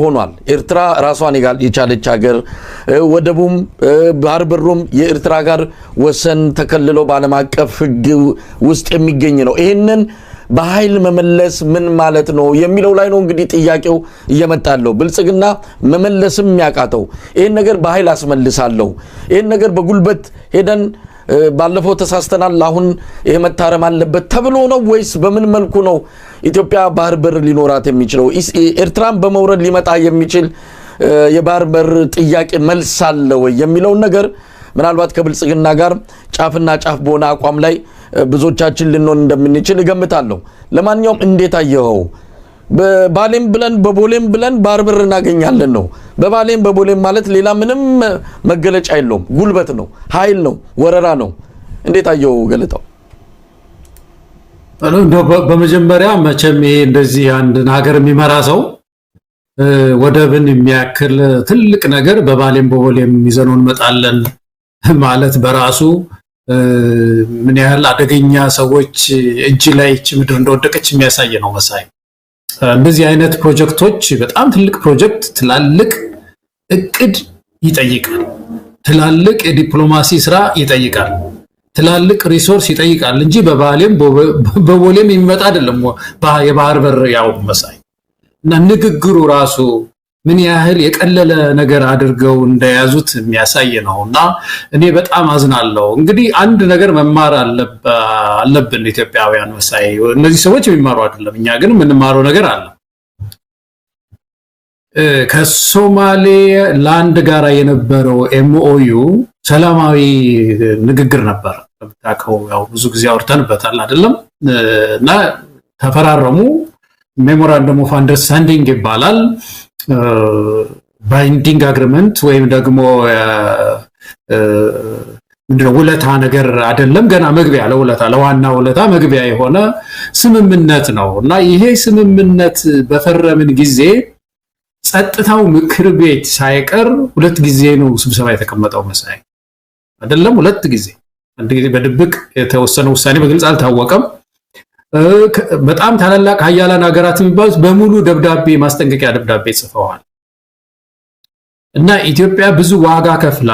ሆኗል። ኤርትራ ራሷን የቻለች ሀገር ወደቡም ባህር በሩም የኤርትራ ጋር ወሰን ተከልሎ በዓለም አቀፍ ሕግ ውስጥ የሚገኝ ነው። ይሄንን በኃይል መመለስ ምን ማለት ነው የሚለው ላይ ነው እንግዲህ ጥያቄው እየመጣለው። ብልጽግና መመለስም የሚያቃተው ይሄን ነገር በኃይል አስመልሳለሁ፣ ይሄን ነገር በጉልበት ሄደን ባለፈው ተሳስተናል አሁን ይሄ መታረም አለበት ተብሎ ነው ወይስ በምን መልኩ ነው ኢትዮጵያ ባህር በር ሊኖራት የሚችለው? ኤርትራን በመውረድ ሊመጣ የሚችል የባህር በር ጥያቄ መልስ አለ ወይ የሚለው ነገር ምናልባት ከብልጽግና ጋር ጫፍና ጫፍ በሆነ አቋም ላይ ብዙዎቻችን ልንሆን እንደምንችል እገምታለሁ። ለማንኛውም እንዴት አየኸው? በባሌም ብለን በቦሌም ብለን ባህር በር እናገኛለን ነው። በባሌም በቦሌም ማለት ሌላ ምንም መገለጫ የለውም። ጉልበት ነው፣ ኃይል ነው፣ ወረራ ነው። እንዴት አየኸው ገለታው? በመጀመሪያ መቼም ይሄ እንደዚህ አንድን ሀገር የሚመራ ሰው ወደብን የሚያክል ትልቅ ነገር በባሌም በቦሌም ይዘነው እንመጣለን ማለት በራሱ ምን ያህል አደገኛ ሰዎች እጅ ላይ ምድር እንደወደቀች የሚያሳይ ነው መሳይ። እንደዚህ አይነት ፕሮጀክቶች በጣም ትልቅ ፕሮጀክት፣ ትላልቅ እቅድ ይጠይቃል፣ ትላልቅ የዲፕሎማሲ ስራ ይጠይቃል፣ ትላልቅ ሪሶርስ ይጠይቃል እንጂ በባሌም በቦሌም የሚመጣ አይደለም የባህር በር ያው መሳይ። እና ንግግሩ ራሱ ምን ያህል የቀለለ ነገር አድርገው እንደያዙት የሚያሳይ ነውና እኔ በጣም አዝናለሁ። እንግዲህ አንድ ነገር መማር አለብን ኢትዮጵያውያን መሳይ። እነዚህ ሰዎች የሚማሩ አይደለም፣ እኛ ግን የምንማረው ነገር አለ። ከሶማሌ ላንድ ጋር የነበረው ኤምኦዩ ሰላማዊ ንግግር ነበር። ታውቀው ያው ብዙ ጊዜ አውርተንበታል አይደለም? እና ተፈራረሙ። ሜሞራንደም ኦፍ አንደርስታንዲንግ ይባላል። ባይንዲንግ አግሪመንት ወይም ደግሞ ምንድነው ውለታ ነገር አይደለም፣ ገና መግቢያ ለውለታ ለዋና ውለታ መግቢያ የሆነ ስምምነት ነው። እና ይሄ ስምምነት በፈረምን ጊዜ ጸጥታው ምክር ቤት ሳይቀር 2 ጊዜ ነው ስብሰባ የተቀመጠው መሳይ አይደለም? 2 ጊዜ፣ አንድ ጊዜ በድብቅ የተወሰነ ውሳኔ በግልጽ አልታወቀም። በጣም ታላላቅ ሀያላን ሀገራት የሚባሉት በሙሉ ደብዳቤ ማስጠንቀቂያ ደብዳቤ ጽፈዋል። እና ኢትዮጵያ ብዙ ዋጋ ከፍላ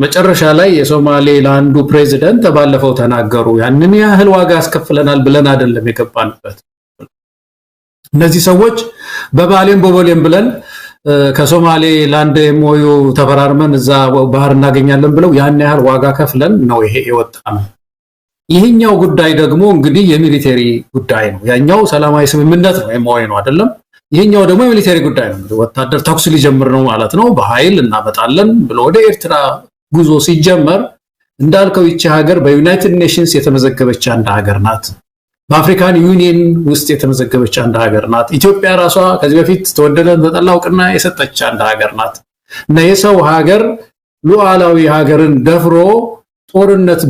መጨረሻ ላይ የሶማሌ ላንዱ ፕሬዚደንት ባለፈው ተናገሩ፣ ያንን ያህል ዋጋ ያስከፍለናል ብለን አይደለም የገባንበት። እነዚህ ሰዎች በባሌም በቦሌም ብለን ከሶማሌ ላንድ ኤምኦዩ ተፈራርመን እዛ ባህር እናገኛለን ብለው ያን ያህል ዋጋ ከፍለን ነው ይሄ የወጣነው። ይሄኛው ጉዳይ ደግሞ እንግዲህ የሚሊተሪ ጉዳይ ነው። ያኛው ሰላማዊ ስምምነት ነው ኤምኦዩ ነው አይደለም? ይሄኛው ደግሞ የሚሊተሪ ጉዳይ ነው። ወታደር ተኩስ ሊጀምር ነው ማለት ነው። በኃይል እናመጣለን ብሎ ወደ ኤርትራ ጉዞ ሲጀመር እንዳልከው ይቺ ሀገር በዩናይትድ ኔሽንስ የተመዘገበች አንድ ሀገር ናት። በአፍሪካን ዩኒየን ውስጥ የተመዘገበች አንድ ሀገር ናት። ኢትዮጵያ ራሷ ከዚህ በፊት ተወደደን ተጠላ እውቅና የሰጠች አንድ ሀገር ናት። እና የሰው ሀገር ሉዓላዊ ሀገርን ደፍሮ ጦርነት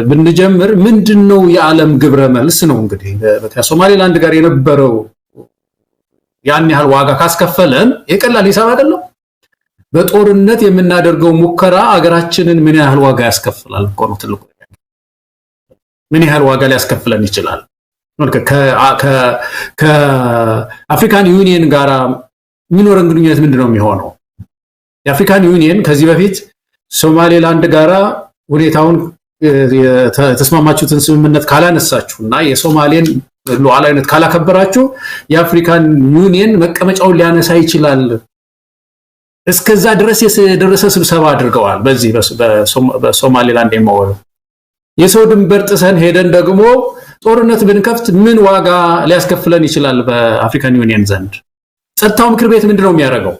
ብንጀምር ምንድነው የዓለም ግብረ መልስ ነው? እንግዲህ ከሶማሌላንድ ጋር የነበረው ያን ያህል ዋጋ ካስከፈለን የቀላል ሂሳብ አይደለም። በጦርነት የምናደርገው ሙከራ አገራችንን ምን ያህል ዋጋ ያስከፍላል እኮ ነው ትልቁ። ምን ያህል ዋጋ ሊያስከፍለን ይችላል? ከአፍሪካን ዩኒየን ጋር የሚኖረን ግንኙነት ምንድነው የሚሆነው? የአፍሪካን ዩኒየን ከዚህ በፊት ሶማሌላንድ ጋራ ሁኔታውን የተስማማችሁትን ስምምነት ካላነሳችሁና የሶማሌን ሉዓላዊነት ካላከበራችሁ የአፍሪካን ዩኒየን መቀመጫውን ሊያነሳ ይችላል። እስከዛ ድረስ የደረሰ ስብሰባ አድርገዋል። በዚህ በሶማሌላንድ ኤምኦዩ የሰው ድንበር ጥሰን ሄደን ደግሞ ጦርነት ብንከፍት ምን ዋጋ ሊያስከፍለን ይችላል? በአፍሪካን ዩኒየን ዘንድ ጸጥታው ምክር ቤት ምንድነው የሚያደርገው?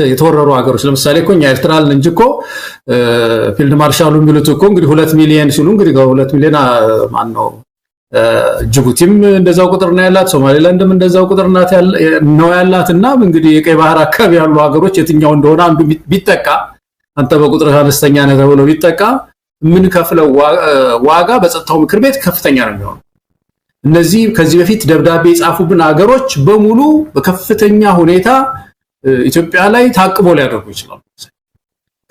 የተወረሩ ሀገሮች ለምሳሌ እኮ ኤርትራን እንጂ እኮ ፊልድ ማርሻሉ የሚሉት እኮ እንግዲህ 2 ሚሊዮን ሲሉ እንግዲህ 2 ሚሊዮን ማን ነው? ጅቡቲም እንደዛው ቁጥር ነው ያላት፣ ሶማሌላንድም እንደዛው ቁጥር ነው ያላትና እንግዲህ የቀይ ባህር አካባቢ ያሉ ሀገሮች የትኛው እንደሆነ አንዱ ቢጠቃ አንተ በቁጥር አነስተኛ ነህ ተብሎ ቢጠቃ ምን ከፍለው ዋጋ በጸጥታው ምክር ቤት ከፍተኛ ነው የሚሆነው። እነዚህ ከዚህ በፊት ደብዳቤ የጻፉብን ሀገሮች በሙሉ በከፍተኛ ሁኔታ ኢትዮጵያ ላይ ታቅቦ ሊያደርጉ ይችላሉ።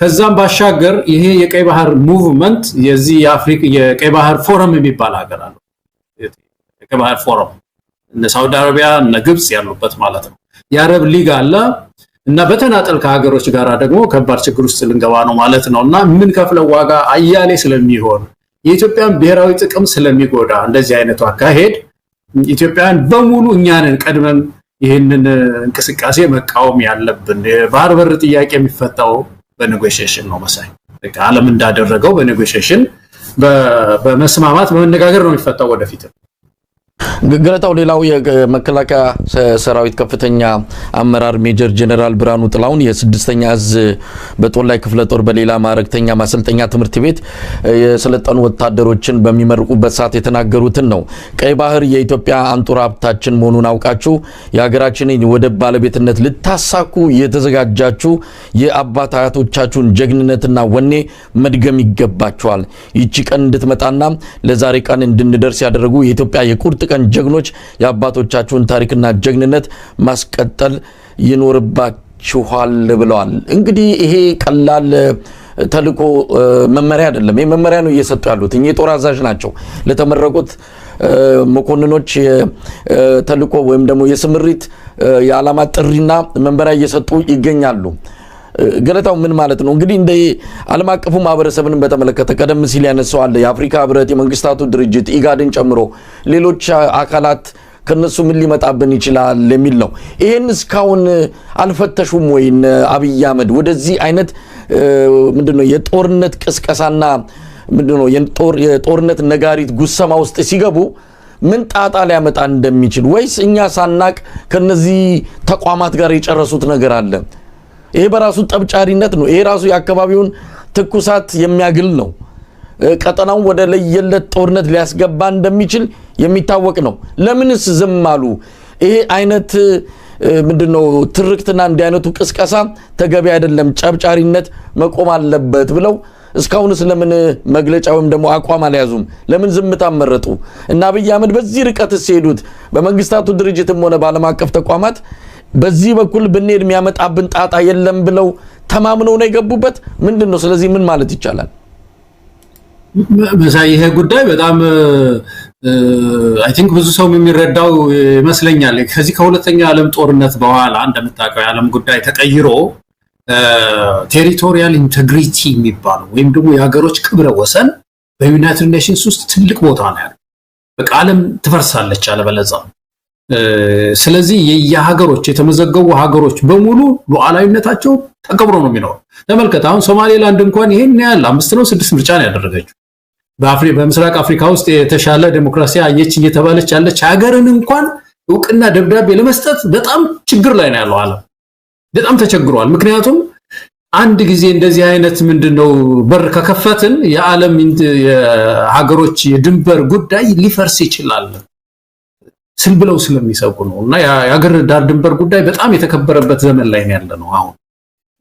ከዛም ባሻገር ይሄ የቀይ ባህር ሙቭመንት የዚህ የአፍሪካ የቀይ ባህር ፎረም የሚባል ሀገር አለ። የቀይ ባህር ፎረም እነ ሳውዲ አረቢያ እነ ግብጽ ያሉበት ማለት ነው። የአረብ ሊግ አለ እና በተናጠል ከሀገሮች ጋር ደግሞ ከባድ ችግር ውስጥ ልንገባ ነው ማለት ነውና ምን ከፍለው ዋጋ አያሌ ስለሚሆን የኢትዮጵያን ብሔራዊ ጥቅም ስለሚጎዳ እንደዚህ አይነቱ አካሄድ ኢትዮጵያን በሙሉ እኛንን ቀድመን ይሄንን እንቅስቃሴ መቃወም ያለብን። የባህር በር ጥያቄ የሚፈታው በኔጎሺዬሽን ነው መሳይ በቃ ዓለም እንዳደረገው በኔጎሺዬሽን በመስማማት በመነጋገር ነው የሚፈታው ወደፊት። ገለታው ሌላው የመከላከያ ሰራዊት ከፍተኛ አመራር ሜጀር ጀነራል ብርሃኑ ጥላሁን የስድስተኛ እዝ በጦላይ ክፍለ ጦር በሌላ ማዕረግተኛ ማሰልጠኛ ትምህርት ቤት የሰለጠኑ ወታደሮችን በሚመርቁበት ሰዓት የተናገሩትን ነው። ቀይ ባህር የኢትዮጵያ አንጡራ ሀብታችን መሆኑን አውቃችሁ የሀገራችንን ወደብ ባለቤትነት ልታሳኩ የተዘጋጃችሁ የአባት አያቶቻችሁን ጀግንነትና ወኔ መድገም ይገባችኋል። ይቺ ቀን እንድትመጣና ለዛሬ ቀን እንድንደርስ ያደረጉ የኢትዮጵያ የቁርጥ ቀን ጀግኖች የአባቶቻችሁን ታሪክና ጀግንነት ማስቀጠል ይኖርባችኋል ብለዋል። እንግዲህ ይሄ ቀላል ተልኮ መመሪያ አይደለም። ይሄ መመሪያ ነው እየሰጡ ያሉት እኚህ ጦር አዛዥ ናቸው። ለተመረቁት መኮንኖች ተልኮ ወይም ደግሞ የስምሪት የዓላማ ጥሪና መመሪያ እየሰጡ ይገኛሉ። ገለታው ምን ማለት ነው? እንግዲህ እንደ ዓለም አቀፉ ማህበረሰብን በተመለከተ ቀደም ሲል ያነሳዋል የአፍሪካ ህብረት፣ የመንግስታቱ ድርጅት ኢጋድን ጨምሮ ሌሎች አካላት ከነሱ ምን ሊመጣብን ይችላል የሚል ነው። ይሄን እስካሁን አልፈተሹም ወይ? አብይ አህመድ ወደዚህ አይነት ምንድነው የጦርነት ቅስቀሳና ምንድነው የጦርነት ነጋሪት ጉሰማ ውስጥ ሲገቡ ምን ጣጣ ሊያመጣ እንደሚችል ወይስ እኛ ሳናቅ ከነዚህ ተቋማት ጋር የጨረሱት ነገር አለ? ይሄ በራሱ ጠብጫሪነት ነው። ይሄ ራሱ የአካባቢውን ትኩሳት የሚያግል ነው። ቀጠናውን ወደ ለየለት ጦርነት ሊያስገባ እንደሚችል የሚታወቅ ነው። ለምንስ ዝም አሉ? ይሄ አይነት ምንድነው ትርክትና እንዲህ አይነቱ ቅስቀሳ ተገቢ አይደለም፣ ጨብጫሪነት መቆም አለበት ብለው እስካሁን ስለምን መግለጫ ወይም ደግሞ አቋም አልያዙም? ለምን ዝምታ መረጡ? እና አብይ አህመድ በዚህ ርቀት ሲሄዱት በመንግስታቱ ድርጅትም ሆነ በዓለም አቀፍ ተቋማት በዚህ በኩል ብንሄድ የሚያመጣብን ጣጣ የለም ብለው ተማምነው ነው የገቡበት ምንድነው? ስለዚህ ምን ማለት ይቻላል? መሳይ ይሄ ጉዳይ በጣም አይ ቲንክ ብዙ ሰው የሚረዳው ይመስለኛል። ከዚህ ከሁለተኛው ዓለም ጦርነት በኋላ እንደምታውቀው የዓለም ጉዳይ ተቀይሮ ቴሪቶሪያል ኢንቴግሪቲ የሚባለው ወይም ደግሞ የሀገሮች ክብረ ወሰን በዩናይትድ ኔሽንስ ውስጥ ትልቅ ቦታ ነው ያለው። በቃ ዓለም ትፈርሳለች አለበለዛ። ስለዚህ የሀገሮች የተመዘገቡ ሀገሮች በሙሉ ሉዓላዊነታቸው ተከብሮ ነው የሚኖር። ተመልከት አሁን ሶማሌላንድ እንኳን ይሄን ያህል 5 ነው 6 ምርጫ ነው ያደረገችው። በምስራቅ አፍሪካ ውስጥ የተሻለ ዲሞክራሲ አየች እየተባለች ያለች ሀገርን እንኳን እውቅና ደብዳቤ ለመስጠት በጣም ችግር ላይ ነው ያለው ዓለም። በጣም ተቸግሯል። ምክንያቱም አንድ ጊዜ እንደዚህ አይነት ምንድነው በር ከከፈትን የዓለም የሀገሮች የድንበር ጉዳይ ሊፈርስ ይችላል ስል ብለው ስለሚሰጉ ነው። እና የሀገር ዳር ድንበር ጉዳይ በጣም የተከበረበት ዘመን ላይ ነው ያለነው አሁን።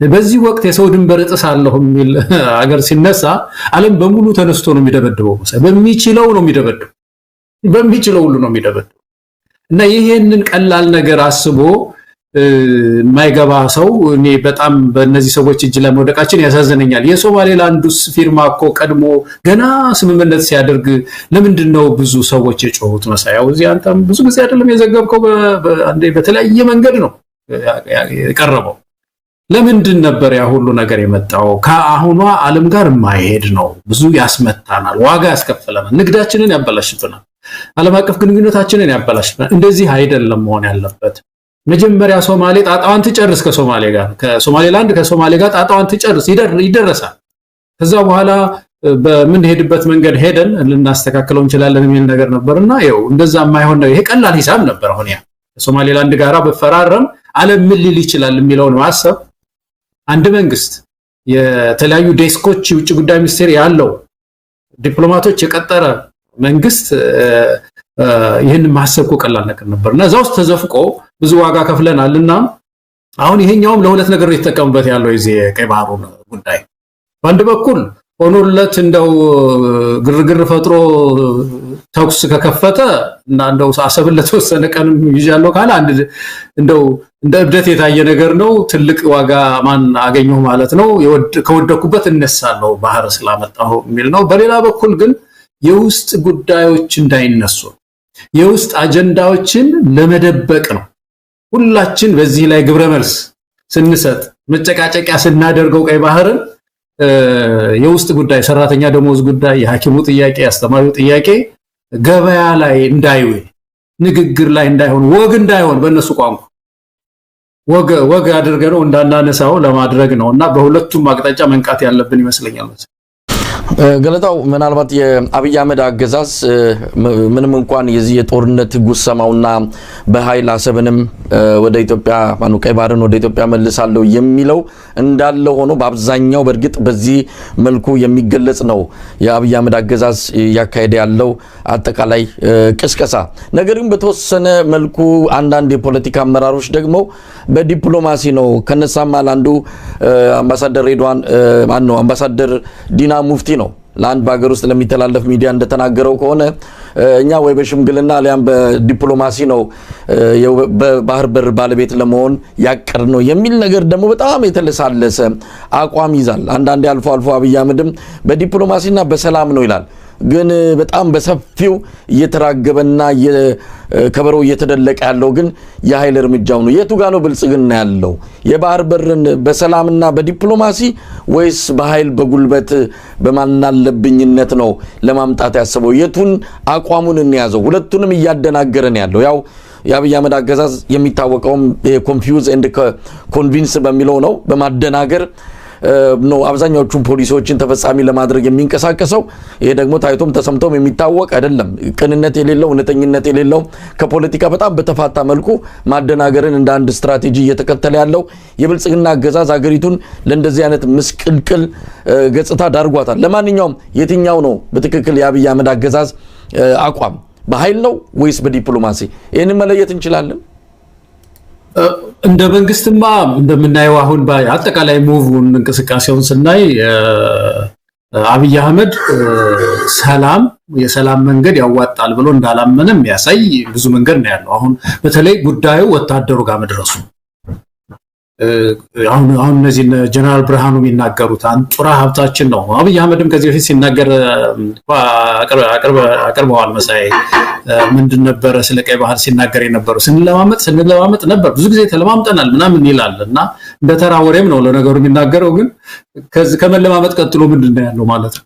በዚህ ወቅት የሰው ድንበር እጥሳለሁ የሚል ሀገር ሲነሳ ዓለም በሙሉ ተነስቶ ነው የሚደበድበው። በሚችለው ነው የሚደበድበው፣ በሚችለው ሁሉ ነው የሚደበድበው። እና ይሄንን ቀላል ነገር አስቦ ማይገባ ሰው እኔ በጣም በእነዚህ ሰዎች እጅ ላይ መውደቃችን ያሳዝነኛል። የሶማሌላንዱስ ፊርማ እኮ ቀድሞ ገና ስምምነት ሲያደርግ ለምንድነው ብዙ ሰዎች የጮሁት? መሳያው እዚህ አንተም ብዙ ጊዜ አይደለም የዘገብከው በተለያየ መንገድ ነው የቀረበው። ለምንድን ነበር ያ ሁሉ ነገር የመጣው? ከአሁኗ ዓለም ጋር ማይሄድ ነው። ብዙ ያስመታናል፣ ዋጋ ያስከፍለናል፣ ንግዳችንን ያበላሽብናል፣ ዓለም አቀፍ ግንኙነታችንን ያበላሽብናል። እንደዚህ አይደለም መሆን ያለበት። መጀመሪያ ሶማሌ ጣጣዋን ትጨርስ ከሶማሌ ጋር፣ ከሶማሌላንድ ከሶማሌ ጋር ጣጣዋን ትጨርስ ይደረሳል። ከዛ በኋላ በምንሄድበት መንገድ ሄደን ልናስተካክለው እንችላለን የሚል ነገር ነበርና ይኸው እንደዛ የማይሆን ነው። ይሄ ቀላል ሂሳብ ነበር። አሁን ያ ሶማሌላንድ ጋራ በፈራረም ዓለም ምን ሊል ይችላል የሚለውን ማሰብ አንድ መንግስት የተለያዩ ዴስኮች ውጭ ጉዳይ ሚኒስቴር ያለው ዲፕሎማቶች የቀጠረ መንግስት ይሄን ማሰብ ቀላል ነገር ነበርና እዛው ተዘፍቆ ብዙ ዋጋ ከፍለናልና አሁን ይሄኛውም ለሁለት ነገር የተጠቀመበት ያለው የዚህ ቀይ ባህሩን ጉዳይ በአንድ በኩል ሆኖለት እንደው ግርግር ፈጥሮ ተኩስ ከከፈተ እና እንደው አሰብን ለተወሰነ ቀን ይያለው ካለ አንድ እንደው እንደ እብደት የታየ ነገር ነው። ትልቅ ዋጋ ማን አገኘው ማለት ነው። ከወደኩበት እነሳለሁ ባህር ስላመጣው የሚል ነው። በሌላ በኩል ግን የውስጥ ጉዳዮች እንዳይነሱ የውስጥ አጀንዳዎችን ለመደበቅ ነው። ሁላችን በዚህ ላይ ግብረ መልስ ስንሰጥ መጨቃጨቂያ ስናደርገው ቀይ ባህርን የውስጥ ጉዳይ ሰራተኛ ደሞዝ ጉዳይ የሐኪሙ ጥያቄ አስተማሪው ጥያቄ ገበያ ላይ እንዳይውል ንግግር ላይ እንዳይሆን ወግ እንዳይሆን በእነሱ ቋንቋ ወግ አድርገነው እንዳናነሳው ለማድረግ ነውና በሁለቱም አቅጣጫ መንቃት ያለብን ይመስለኛል። ገለታው ምናልባት የአብይ አህመድ አገዛዝ ምንም እንኳን የዚህ የጦርነት ጉሰማውና በኃይል አሰብንም ወደ ኢትዮጵያ ቀይ ባህርን ወደ ኢትዮጵያ መልሳለሁ የሚለው እንዳለ ሆኖ በአብዛኛው በእርግጥ በዚህ መልኩ የሚገለጽ ነው የአብይ አህመድ አገዛዝ ያካሄደ ያለው አጠቃላይ ቅስቀሳ። ነገር ግን በተወሰነ መልኩ አንዳንድ የፖለቲካ አመራሮች ደግሞ በዲፕሎማሲ ነው ከነሳማል አንዱ አምባሳደር ሬድዋን አምባሳደር ዲና ሙፍቲ ነው ለአንድ በአገር ውስጥ ለሚተላለፍ ሚዲያ እንደተናገረው ከሆነ እኛ ወይ በሽምግልና አሊያም በዲፕሎማሲ ነው በባህር በር ባለቤት ለመሆን ያቀር ነው የሚል ነገር ደግሞ በጣም የተለሳለሰ አቋም ይዛል። አንዳንዴ አልፎ አልፎ አብይ አህመድም በዲፕሎማሲና በሰላም ነው ይላል። ግን በጣም በሰፊው እየተራገበና ከበሮ እየተደለቀ ያለው ግን የኃይል እርምጃው ነው። የቱ ጋር ነው ብልጽግና ያለው? የባህር በርን በሰላምና በዲፕሎማሲ ወይስ በኃይል በጉልበት በማናለብኝነት ነው ለማምጣት ያሰበው? የቱን አቋሙን እንያዘው? ሁለቱንም እያደናገረን ያለው ያው የአብይ አህመድ አገዛዝ የሚታወቀውም ኮንፊውዝ ኤንድ ኮንቪንስ በሚለው ነው፣ በማደናገር ነው አብዛኛዎቹን ፖሊሲዎችን ተፈጻሚ ለማድረግ የሚንቀሳቀሰው። ይሄ ደግሞ ታይቶም ተሰምቶም የሚታወቅ አይደለም። ቅንነት የሌለው እውነተኝነት የሌለው ከፖለቲካ በጣም በተፋታ መልኩ ማደናገርን እንደ አንድ ስትራቴጂ እየተከተለ ያለው የብልጽግና አገዛዝ አገሪቱን ለእንደዚህ አይነት ምስቅልቅል ገጽታ ዳርጓታል። ለማንኛውም የትኛው ነው በትክክል የአብይ አህመድ አገዛዝ አቋም? በኃይል ነው ወይስ በዲፕሎማሲ? ይህንን መለየት እንችላለን? እንደ መንግስትማ እንደምናየው አሁን አጠቃላይ ሙቭን እንቅስቃሴውን ስናይ አብይ አህመድ የሰላም መንገድ ያዋጣል ብሎ እንዳላመነ የሚያሳይ ብዙ መንገድ ነው ያለው። አሁን በተለይ ጉዳዩ ወታደሩ ጋር መድረሱ አሁን እነዚህ ጀነራል ብርሃኑ የሚናገሩት አንጡራ ሀብታችን ነው። አብይ አህመድም ከዚህ በፊት ሲናገር አቅርበዋል። መሳይ ምንድን ነበረ ስለ ቀይ ባህር ሲናገር የነበረው? ስንለማመጥ ነበር፣ ብዙ ጊዜ ተለማምጠናል ምናምን ይላል እና እንደ ተራ ወሬም ነው ለነገሩ የሚናገረው። ግን ከመለማመጥ ቀጥሎ ምንድን ነው ያለው ማለት ነው?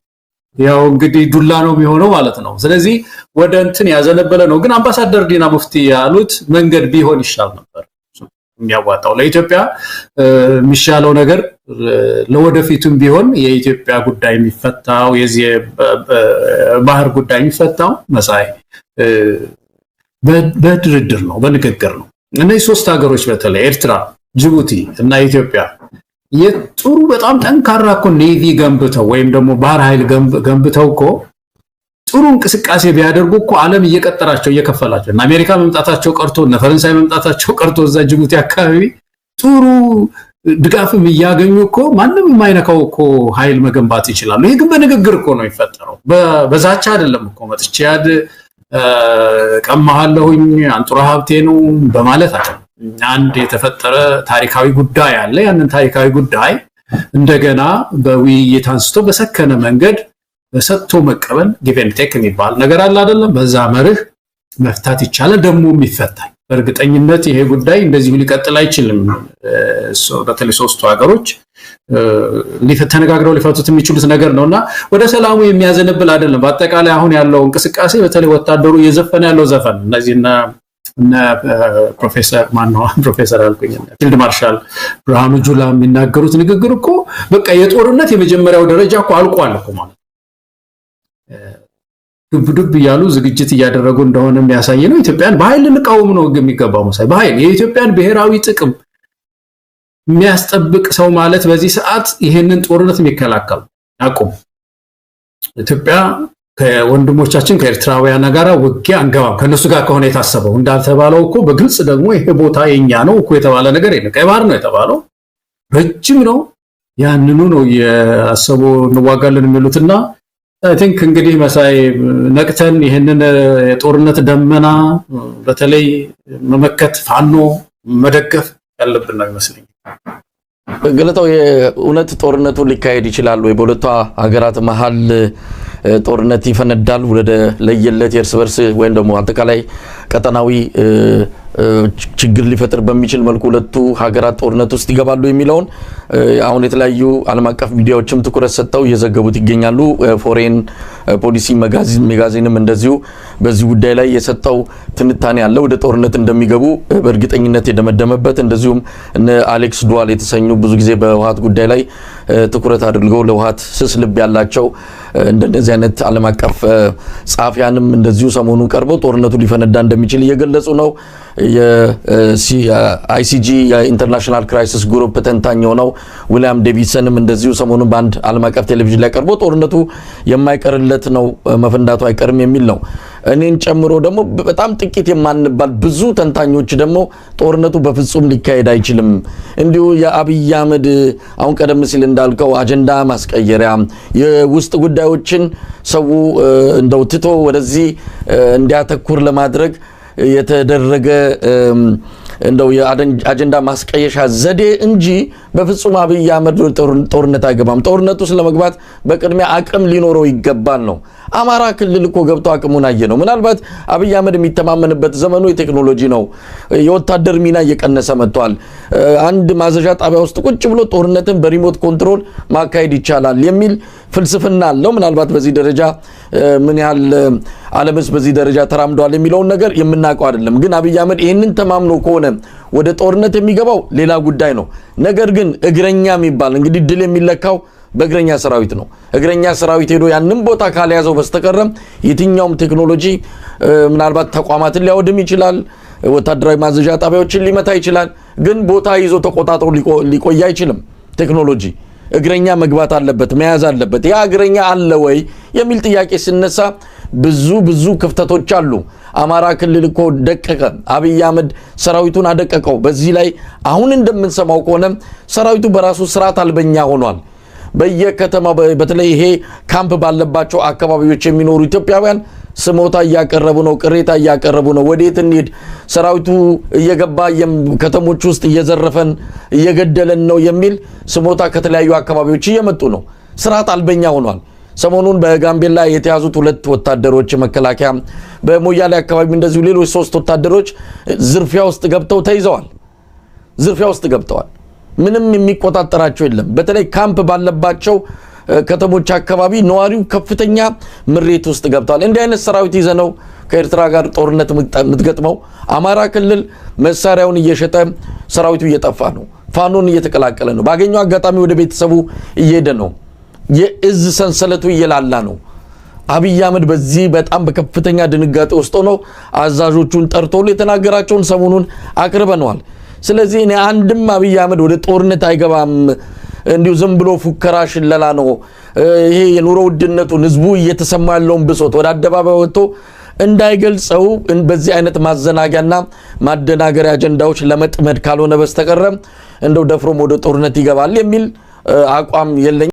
ያው እንግዲህ ዱላ ነው የሚሆነው ማለት ነው። ስለዚህ ወደ እንትን ያዘነበለ ነው። ግን አምባሳደር ዲና ሙፍቲ ያሉት መንገድ ቢሆን ይሻል ነበር የሚያዋጣው ለኢትዮጵያ የሚሻለው ነገር ለወደፊቱም ቢሆን የኢትዮጵያ ጉዳይ የሚፈታው የዚህ ባህር ጉዳይ የሚፈታው መሳይ በድርድር ነው፣ በንግግር ነው። እነዚህ ሶስት ሀገሮች በተለይ ኤርትራ፣ ጅቡቲ እና ኢትዮጵያ የጥሩ በጣም ጠንካራ እኮ ኔቪ ገንብተው ወይም ደግሞ ባህር ኃይል ገንብተው እኮ ጥሩ እንቅስቃሴ ቢያደርጉ እኮ ዓለም እየቀጠራቸው እየከፈላቸው እና አሜሪካ መምጣታቸው ቀርቶ እና ፈረንሳይ መምጣታቸው ቀርቶ እዛ ጅቡቲ አካባቢ ጥሩ ድጋፍም እያገኙ እኮ ማንም የማይነካው እኮ ኃይል መገንባት ይችላሉ። ይሄ ግን በንግግር እኮ ነው የሚፈጠረው፣ በዛቻ አይደለም እኮ መጥቼ ቀማሃለሁኝ አንጡራ ሀብቴ ነው በማለት አይደለም። አንድ የተፈጠረ ታሪካዊ ጉዳይ አለ። ያንን ታሪካዊ ጉዳይ እንደገና በውይይት አንስቶ በሰከነ መንገድ በሰጥቶ መቀበል ጊቭ ኤንድ ቴክ የሚባል ነገር አለ አይደለም? በዛ መርህ መፍታት ይቻላል። ደግሞ የሚፈታኝ በእርግጠኝነት ይሄ ጉዳይ እንደዚሁ ሊቀጥል አይችልም። በተለይ ሶስቱ ሀገሮች ተነጋግረው ሊፈቱት የሚችሉት ነገር ነውና ወደ ሰላሙ የሚያዘነብል አይደለም። በአጠቃላይ አሁን ያለው እንቅስቃሴ በተለይ ወታደሩ እየዘፈነ ያለው ዘፈን እነዚህና ፕሮፌሰር አልኩኝ ፊልድ ማርሻል ብርሃኑ ጁላ የሚናገሩት ንግግር እኮ በቃ የጦርነት የመጀመሪያው ደረጃ እኮ አልቋል እኮ ማለት ዱብ እያሉ ዝግጅት እያደረጉ እንደሆነ የሚያሳይ ነው። ኢትዮጵያን በኃይል ልንቃወም ነው የሚገባው መሳይ። በኃይል የኢትዮጵያን ብሔራዊ ጥቅም የሚያስጠብቅ ሰው ማለት በዚህ ሰዓት ይሄንን ጦርነት የሚከላከል አቁም። ኢትዮጵያ ከወንድሞቻችን ከኤርትራውያን ጋር ውጊያ አንገባም። ከነሱ ጋር ከሆነ የታሰበው እንዳልተባለው እኮ በግልጽ ደግሞ ይሄ ቦታ የኛ ነው እኮ የተባለ ነገር የለም። ቀይ ባህር ነው የተባለው፣ ረጅም ነው። ያንኑ ነው ያሰቡ እንዋጋለን የሚሉትና አይ ቲንክ እንግዲህ መሳይ ነቅተን ይሄንን የጦርነት ደመና በተለይ መመከት ፋኖ መደገፍ ያለብን ነው ይመስለኛል። ገለታው የእውነት ጦርነቱ ሊካሄድ ይችላል ወይ? በሁለቱ ሀገራት መሃል ጦርነት ይፈነዳል ወደ ለየለት የእርስ በርስ ወይም ደግሞ አጠቃላይ ቀጠናዊ ችግር ሊፈጥር በሚችል መልኩ ሁለቱ ሀገራት ጦርነት ውስጥ ይገባሉ የሚለውን አሁን የተለያዩ ዓለም አቀፍ ሚዲያዎችም ትኩረት ሰጥተው እየዘገቡት ይገኛሉ። ፎሬን ፖሊሲ መጋዚንም እንደዚሁ በዚህ ጉዳይ ላይ የሰጠው ትንታኔ ያለ ወደ ጦርነት እንደሚገቡ በእርግጠኝነት የደመደመበት እንደዚሁም እነ አሌክስ ዱዋል የተሰኙ ብዙ ጊዜ በህወሓት ጉዳይ ላይ ትኩረት አድርገው ለህወሓት ስስ ልብ ያላቸው እንደነዚህ አይነት ዓለም አቀፍ ጻፊያንም እንደዚሁ ሰሞኑን ቀርበው ጦርነቱ ሊፈነዳ እንደሚችል እየገለጹ ነው። የአይሲጂ የኢንተርናሽናል ክራይሲስ ግሩፕ ተንታኝ ሆነው ዊሊያም ዴቪድሰንም እንደዚሁ ሰሞኑን በአንድ ዓለም አቀፍ ቴሌቪዥን ላይ ቀርቦ ጦርነቱ የማይቀርለት ነው መፈንዳቱ አይቀርም የሚል ነው። እኔን ጨምሮ ደግሞ በጣም ጥቂት የማንባል ብዙ ተንታኞች ደግሞ ጦርነቱ በፍጹም ሊካሄድ አይችልም፣ እንዲሁ የአብይ አህመድ አሁን ቀደም ሲል እንዳልከው አጀንዳ ማስቀየሪያ የውስጥ ጉዳዮችን ሰው እንደው ትቶ ወደዚህ እንዲያተኩር ለማድረግ የተደረገ እንደው የአጀንዳ ማስቀየሻ ዘዴ እንጂ በፍጹም አብይ አህመድ ጦርነት አይገባም። ጦርነቱ ስለመግባት በቅድሚያ አቅም ሊኖረው ይገባል ነው። አማራ ክልል እኮ ገብቶ አቅሙን አየ ነው። ምናልባት አብይ አህመድ የሚተማመንበት ዘመኑ የቴክኖሎጂ ነው። የወታደር ሚና እየቀነሰ መጥቷል። አንድ ማዘዣ ጣቢያ ውስጥ ቁጭ ብሎ ጦርነትን በሪሞት ኮንትሮል ማካሄድ ይቻላል የሚል ፍልስፍና አለው። ምናልባት በዚህ ደረጃ ምን ያህል ዓለምስ በዚህ ደረጃ ተራምዷል የሚለውን ነገር የምናውቀው አይደለም። ግን አብይ አህመድ ይህንን ተማምኖ ከሆነ ወደ ጦርነት የሚገባው ሌላ ጉዳይ ነው። ነገር ግን እግረኛ የሚባል እንግዲህ ድል የሚለካው በእግረኛ ሰራዊት ነው። እግረኛ ሰራዊት ሄዶ ያንን ቦታ ካልያዘው በስተቀር የትኛውም ቴክኖሎጂ ምናልባት ተቋማትን ሊያወድም ይችላል፣ ወታደራዊ ማዘዣ ጣቢያዎችን ሊመታ ይችላል። ግን ቦታ ይዞ ተቆጣጥሮ ሊቆይ አይችልም። ቴክኖሎጂ እግረኛ መግባት አለበት፣ መያዝ አለበት። ያ እግረኛ አለ ወይ የሚል ጥያቄ ሲነሳ ብዙ ክፍተቶች አሉ። አማራ ክልል እኮ ደቀቀ። አብይ አህመድ ሰራዊቱን አደቀቀው። በዚህ ላይ አሁን እንደምንሰማው ከሆነ ሰራዊቱ በራሱ ስርዓት አልበኛ ሆኗል። በየከተማው በተለይ ይሄ ካምፕ ባለባቸው አካባቢዎች የሚኖሩ ኢትዮጵያውያን ስሞታ እያቀረቡ ነው፣ ቅሬታ እያቀረቡ ነው። ወዴት እንሂድ? ሰራዊቱ እየገባ ከተሞች ውስጥ እየዘረፈን እየገደለን ነው የሚል ስሞታ ከተለያዩ አካባቢዎች እየመጡ ነው። ስርዓት አልበኛ ሆኗል። ሰሞኑን በጋምቤላ የተያዙት 2 ወታደሮች መከላከያ፣ በሞያሌ አካባቢ እንደዚሁ ሌሎች 3 ወታደሮች ዝርፊያ ውስጥ ገብተው ተይዘዋል። ዝርፊያ ውስጥ ገብተዋል። ምንም የሚቆጣጠራቸው የለም። በተለይ ካምፕ ባለባቸው ከተሞች አካባቢ ነዋሪው ከፍተኛ ምሬት ውስጥ ገብቷል። እንዲህ አይነት ሰራዊት ይዘነው ከኤርትራ ጋር ጦርነት የምትገጥመው አማራ ክልል መሳሪያውን እየሸጠ ሰራዊቱ እየጠፋ ነው። ፋኖን እየተቀላቀለ ነው። ባገኘው አጋጣሚ ወደ ቤተሰቡ እየሄደ ነው። የእዝ ሰንሰለቱ እየላላ ነው። አብይ አህመድ በዚህ በጣም በከፍተኛ ድንጋጤ ውስጥ ነው። አዛዦቹን ጠርቶ የተናገራቸውን ሰሞኑን አቅርበነዋል። ስለዚህ እኔ አንድም አብይ አህመድ ወደ ጦርነት አይገባም፣ እንዲሁ ዝም ብሎ ፉከራ ሽለላ ነው፣ ይሄ የኑሮ ውድነቱን ህዝቡ እየተሰማ ያለውን ብሶት ወደ አደባባይ ወጥቶ እንዳይገልጸው በዚህ አይነት ማዘናጊያና ማደናገሪያ አጀንዳዎች ለመጥመድ ካልሆነ በስተቀር እንደው ደፍሮም ወደ ጦርነት ይገባል የሚል አቋም የለኝም።